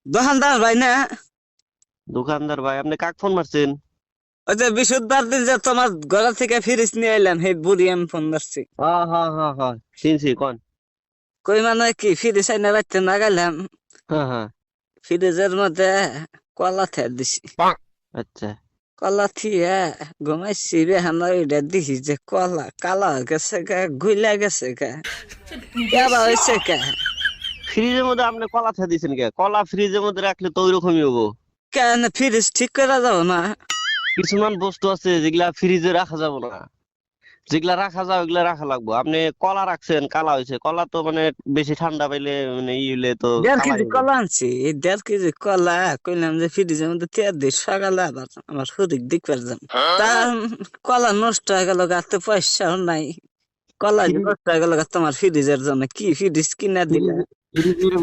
দোকানদার ভাই না? দোকানদার ভাই, আপনি কাক ফোন মারছেন? ওই যে বিশুদ্ধবার দিন যে তোমার ঘর থেকে ফ্রিজ নিয়ে এলাম, সেই বুড়ি আমি ফোন ধরছি। হ্যাঁ হ্যাঁ হ্যাঁ হ্যাঁ, চিনছি, কোন? কই মানে কি ফ্রিজ আইনা রাখতে না গেলাম, হ্যাঁ হ্যাঁ। ফ্রিজের মধ্যে কলা থে দিছি। আচ্ছা। কলা থিয়া ঘুমাইছি রে, হানা ওইটা দিছি যে কলা কালা হয়ে গেছে গা, গুইলা গেছে গা, কেবা হয়েছে কা। ফ্রিজের মধ্যে আপনি কলা থা দিয়েছেন কে? কলা ফ্রিজের মধ্যে রাখলে তো ওইরকমই হবো। কেন ফ্রিজ ঠিক করা যাবো না? কিছুমান বস্তু আছে যেগুলা ফ্রিজে রাখা যাবে না, যেগুলা রাখা যায় ওগুলা রাখা লাগবে। আপনি কলা রাখছেন, কালা হয়েছে। কলা তো মানে বেশি ঠান্ডা পাইলে মানে ই হইলে তো 1.5 কেজি কালাই হবে। কলা আনছি, এই 1.5 কেজি কলা কইলাম যে ফ্রিজের মধ্যে তেল দিই, সকালে আবার আমার শরীর দেখবার যাম। তা কলা নষ্ট হয়ে গেল, গাতে পয়সাও নাই। কলা যে ফ্রিজ নষ্ট হয়ে গেল গা, তোমার ফ্রিজের জন্য কি ফ্রিজ কিনা দিলা? ফ্রিজের